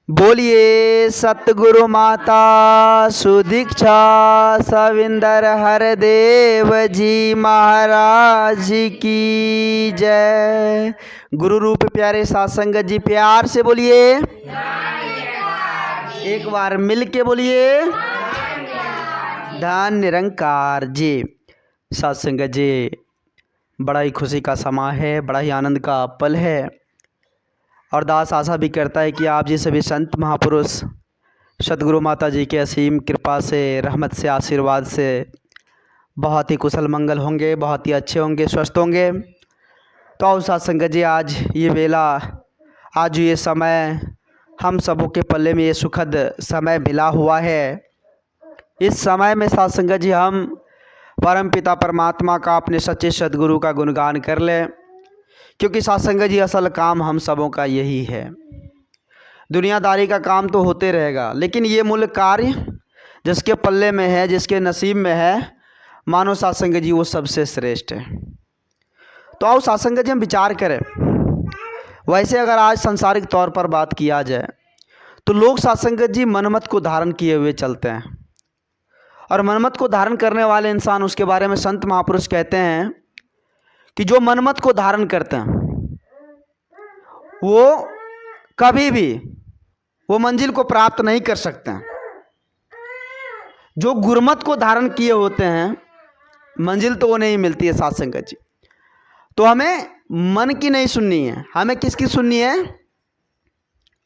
बोलिए सतगुरु माता सुदीक्षा सविंदर हरदेव जी महाराज की जय। गुरु रूप प्यारे सासंगत जी प्यार से बोलिए, एक बार मिल के बोलिए, धन निरंकार जी। सासंगत जी, बड़ा ही खुशी का समय है, बड़ा ही आनंद का पल है और दास आशा भी करता है कि आप जी सभी संत महापुरुष सतगुरु माता जी के असीम कृपा से, रहमत से, आशीर्वाद से बहुत ही कुशल मंगल होंगे, बहुत ही अच्छे होंगे, स्वस्थ होंगे। तो आओ सत्संगत जी, आज ये वेला, आज ये समय हम सबों के पल्ले में ये सुखद समय मिला हुआ है। इस समय में सत्संगत जी हम परम पिता परमात्मा का, अपने सच्चे सद्गुरु का गुणगान कर लें, क्योंकि सत्संगत जी असल काम हम सबों का यही है। दुनियादारी का काम तो होते रहेगा, लेकिन ये मूल कार्य जिसके पल्ले में है, जिसके नसीब में है, मानो सत्संगत जी वो सबसे श्रेष्ठ है। तो आओ सत्संगत जी हम विचार करें। वैसे अगर आज सांसारिक तौर पर बात किया जाए तो लोग सत्संगत जी मनमत को धारण किए हुए चलते हैं, और मनमत को धारण करने वाले इंसान, उसके बारे में संत महापुरुष कहते हैं कि जो मनमत को धारण करते हैं वो कभी भी वो मंजिल को प्राप्त नहीं कर सकते हैं। जो गुरमत को धारण किए होते हैं मंजिल तो वो नहीं मिलती है सत्संगत जी। तो हमें मन की नहीं सुननी है, हमें किसकी सुननी है?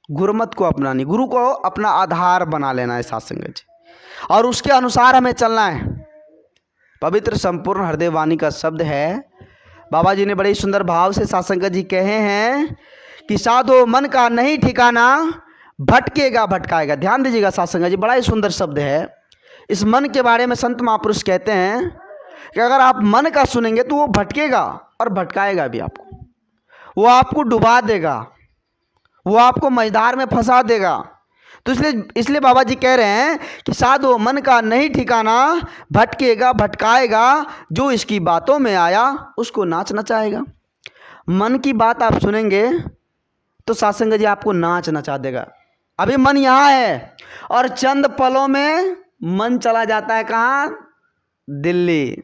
गुरमत को अपनानी, गुरु को अपना आधार बना लेना है सत्संगत जी, और उसके अनुसार हमें चलना है। पवित्र संपूर्ण हृदय वाणी का शब्द है। बाबा जी ने बड़े सुंदर भाव से सत्संगत जी कहे हैं कि साधो मन का नहीं ठिकाना, भटकेगा भटकाएगा। ध्यान दीजिएगा सत्संगत जी, बड़ा ही सुंदर शब्द है। इस मन के बारे में संत महापुरुष कहते हैं कि अगर आप मन का सुनेंगे तो वो भटकेगा और भटकाएगा भी आपको, वो आपको डुबा देगा, वो आपको मझधार में फंसा देगा। तो इसलिए बाबा जी कह रहे हैं कि साधो मन का नहीं ठिकाना, भटकेगा भटकाएगा, जो इसकी बातों में आया उसको नाच नचाएगा। मन की बात आप सुनेंगे तो सत्संगत जी आपको नाच नचा देगा। अभी मन यहाँ है और चंद पलों में मन चला जाता है कहाँ? दिल्ली।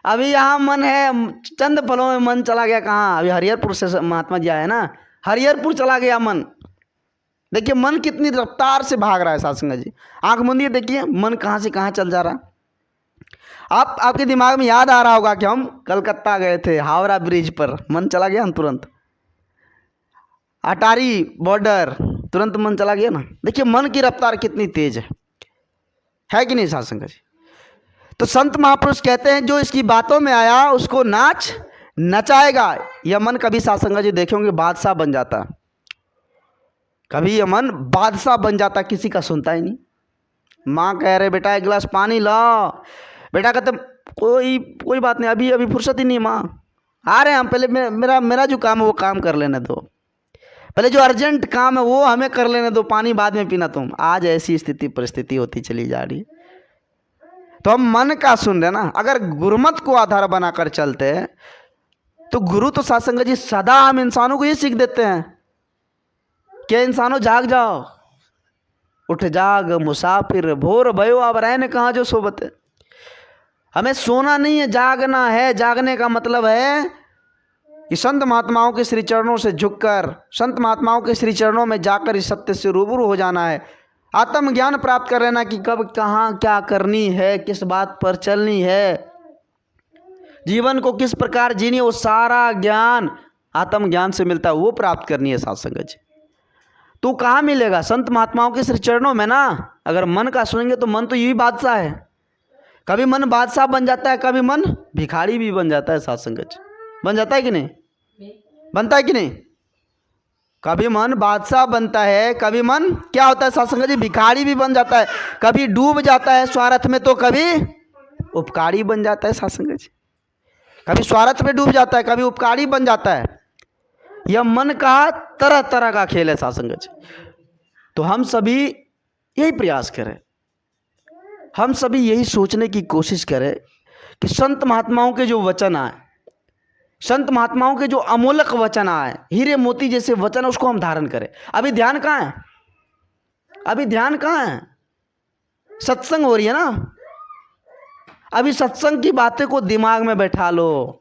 अभी यहाँ मन है, चंद पलों में मन चला गया कहाँ? अभी हरिहरपुर से महात्मा जी आए ना, हरिहरपुर चला गया मन। देखिए मन कितनी रफ्तार से भाग रहा है सत्संगत जी। आंख मूंदिए, देखिए मन कहाँ से कहाँ चल जा रहा है। आपके दिमाग में याद आ रहा होगा कि हम कलकत्ता गए थे, हावड़ा ब्रिज पर मन चला गया हम तुरंत, अटारी बॉर्डर तुरंत मन चला गया ना। देखिए मन की रफ्तार कितनी तेज है कि नहीं सत्संगत जी? तो संत महापुरुष कहते हैं जो इसकी बातों में आया उसको नाच नचाएगा। यह मन कभी सत्संगत जी देखेंगे बादशाह बन जाता, कभी यह मन बादशाह बन जाता, किसी का सुनता ही नहीं। माँ कह रहे बेटा एक गिलास पानी लाओ, बेटा कहते कोई बात नहीं, अभी फुर्सत ही नहीं माँ, आ रहे हैं हम, पहले मेरा जो काम है वो काम कर लेने दो, पहले जो अर्जेंट काम है वो हमें कर लेने दो, पानी बाद में पीना तुम। आज ऐसी स्थिति परिस्थिति होती चली जा रही। तो हम मन का सुन रहे ना। अगर गुरुमत को आधार बनाकर चलते तो गुरु तो सत्संगत जी सदा हम इंसानों को ये सीख देते हैं कि इंसानों जाग जाओ, उठ जाग मुसाफिर, भोर भयो अब रहने कहाँ जो सोबत है। हमें सोना नहीं है, जागना है। जागने का मतलब है कि संत महात्माओं के श्री चरणों से झुककर, संत महात्माओं के श्री चरणों में जाकर इस सत्य से रूबरू हो जाना है। आत्मज्ञान प्राप्त कर लेना कि कब कहाँ क्या करनी है, किस बात पर चलनी है, जीवन को किस प्रकार जीनी, वो सारा ज्ञान आत्मज्ञान से मिलता है, वो प्राप्त करनी है सत्संगत जी। तो कहाँ मिलेगा? संत महात्माओं के श्री चरणों में ना। अगर मन का सुनेंगे तो मन तो यही बादशाह है। कभी मन बादशाह बन जाता है, कभी मन भिखारी भी बन जाता है सत्संगत जी। बन जाता है कि नहीं? बनता है कि नहीं? कभी मन बादशाह बनता है, कभी मन क्या होता है सत्संगत जी? भिखारी भी बन जाता है। कभी डूब जाता है स्वार्थ में तो कभी उपकारी बन जाता है सत्संगत जी। कभी स्वार्थ में डूब जाता है, कभी उपकारी बन जाता है। यह मन का तरह तरह का खेल है सत्संगत जी। तो हम सभी यही प्रयास करें, हम सभी यही सोचने की कोशिश करें कि संत महात्माओं के जो वचन आए, संत महात्माओं के जो अमोलक वचन आए, हीरे मोती जैसे वचन, उसको हम धारण करें। अभी ध्यान कहाँ है? अभी ध्यान कहाँ है? सत्संग हो रही है ना, अभी सत्संग की बातें को दिमाग में बैठा लो।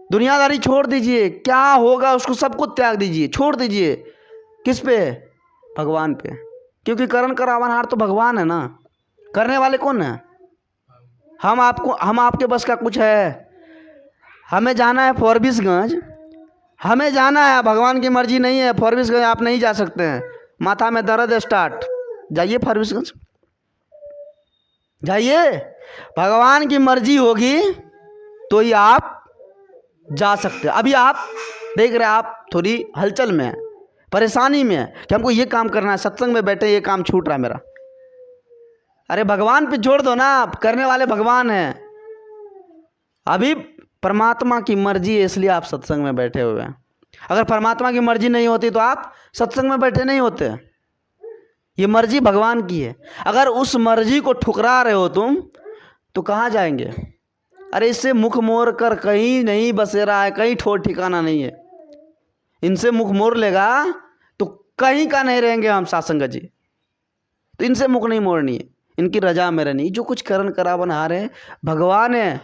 दुनियादारी छोड़ दीजिए, क्या होगा उसको सबको त्याग दीजिए, छोड़ दीजिए। किस पे? भगवान पे। क्योंकि करण करावनहार तो भगवान है ना, करने वाले कौन है? हम आपके बस का कुछ है? हमें जाना है फॉरबिसगंज, हमें जाना है, भगवान की मर्जी नहीं है। फॉरबिसगंज आप नहीं जा सकते हैं, माथा में दर्द है स्टार्ट, जाइए फॉरबिसगंज, जाइए। भगवान की मर्जी होगी तो ही आप जा सकते हैं। अभी आप देख रहे हैं, आप थोड़ी हलचल में है, परेशानी में है कि हमको ये काम करना है, सत्संग में बैठे ये काम छूट रहा है मेरा। अरे भगवान पे छोड़ दो ना, करने वाले भगवान हैं। अभी परमात्मा की मर्जी है, इसलिए आप सत्संग में बैठे हुए हैं। अगर परमात्मा की मर्जी नहीं होती तो आप सत्संग में बैठे नहीं होते। ये मर्जी भगवान की है। अगर उस मर्जी को ठुकरा रहे हो तुम तो कहाँ जाएंगे? अरे इससे मुख मोड़ कर कहीं नहीं बसेरा है, कहीं ठोर ठिकाना नहीं है। इनसे मुख मोड़ लेगा तो कहीं का नहीं रहेंगे हम सासंग जी। तो इनसे मुख नहीं मोड़नी है, इनकी रजा में रहनी। जो कुछ करण करावनहार है भगवान है।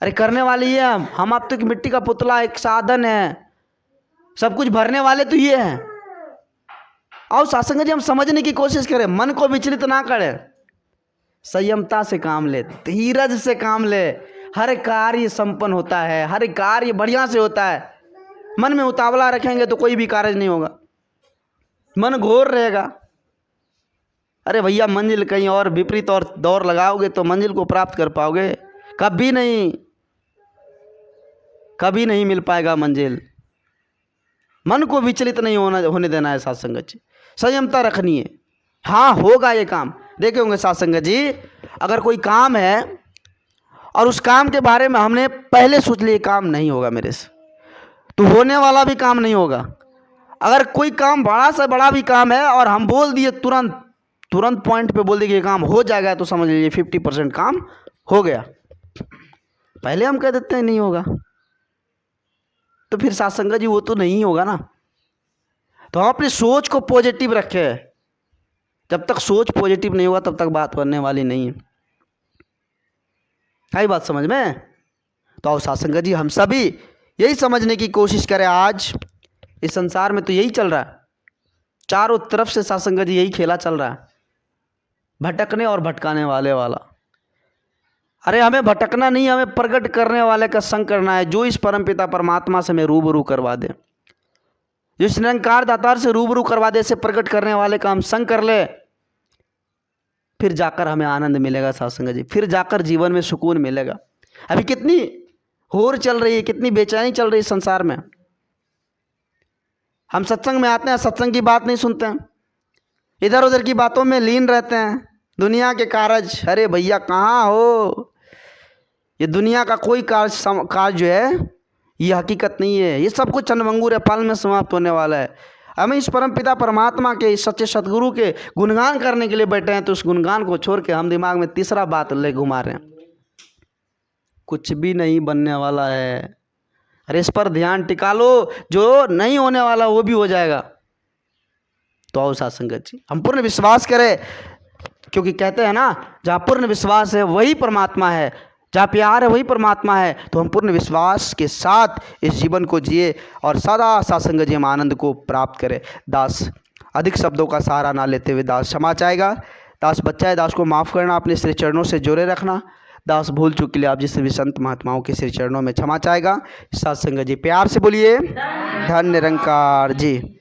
अरे करने वाली है हम आप तो एक मिट्टी का पुतला, एक साधन है। सब कुछ भरने वाले तो ये हैं। आओ सासंग जी हम समझने की कोशिश करें, मन को विचलित ना करें, संयमता से काम ले, धीरज से काम ले। हर कार्य संपन्न होता है, हर कार्य बढ़िया से होता है। मन में उतावला रखेंगे तो कोई भी कार्य नहीं होगा, मन घोर रहेगा। अरे भैया मंजिल कहीं और विपरीत और दौड़ लगाओगे तो मंजिल को प्राप्त कर पाओगे? कभी नहीं, कभी नहीं मिल पाएगा मंजिल। मन को विचलित नहीं होने देना है सासंग जी, संयमता रखनी है। हाँ होगा ये काम। देखे होंगे सासंग जी, अगर कोई काम है और उस काम के बारे में हमने पहले सोच लिया काम नहीं होगा मेरे से, तो होने वाला भी काम नहीं होगा। अगर कोई काम बड़ा से बड़ा भी काम है और हम बोल दिए तुरंत पॉइंट पे बोल दिए कि ये काम हो जाएगा, तो समझ लीजिए 50% काम हो गया। पहले हम कह देते हैं नहीं होगा, तो फिर सासंग जी वो तो नहीं होगा ना। तो हम अपनी सोच को पॉजिटिव रखें। जब तक सोच पॉजिटिव नहीं होगा तब तक बात बनने वाली नहीं है। आई बात समझ में? तो आओ सासंग जी हम सभी यही समझने की कोशिश करें। आज इस संसार में तो यही चल रहा है, चारों तरफ से सासंग जी यही खेला चल रहा है, भटकने और भटकाने वाले वाला। अरे हमें भटकना नहीं, हमें प्रकट करने वाले का संग करना है, जो इस परमपिता परमात्मा से हमें रूबरू करवा दे, जो इस निरंकार दातार से रूबरू करवा दे, से प्रकट करने वाले का हम संग कर ले। फिर जाकर हमें आनंद मिलेगा सासंग जी, फिर जाकर जीवन में सुकून मिलेगा। अभी कितनी होर चल रही है, कितनी बेचैनी चल रही है संसार में। हम सत्संग में आते हैं, सत्संग की बात नहीं सुनते हैं, इधर उधर की बातों में लीन रहते हैं, दुनिया के कारज। अरे भैया कहाँ हो? ये दुनिया का कोई कार्य जो है ये हकीकत नहीं है, ये सब कुछ चंदमंगूर है, पल में समाप्त होने वाला है। हमें इस परमपिता परमात्मा के, इस सच्चे सतगुरु के गुणगान करने के लिए बैठे हैं, तो उस गुणगान को छोड़ के हम दिमाग में तीसरा बात ले घुमा रहे हैं। कुछ भी नहीं बनने वाला है। अरे इस पर ध्यान टिका लो, जो नहीं होने वाला वो भी हो जाएगा। तो आओ सासंगत जी हम पूर्ण विश्वास करें, क्योंकि कहते हैं ना जहाँ पूर्ण विश्वास है वही परमात्मा है, जहाँ प्यार है वही परमात्मा है। तो हम पूर्ण विश्वास के साथ इस जीवन को जिए और सदा सासंग जी हम आनंद को प्राप्त करें। दास अधिक शब्दों का सहारा ना लेते हुए दास क्षमा चाहेगा। दास बच्चा है, दास को माफ़ करना, अपने श्री चरणों से जोड़े रखना। दास भूल चूक के लिए आप जिस भी संत महात्माओं के श्री चरणों में क्षमा चाहेगा। सासंग जी प्यार से बोलिए धन्य निरंकार जी।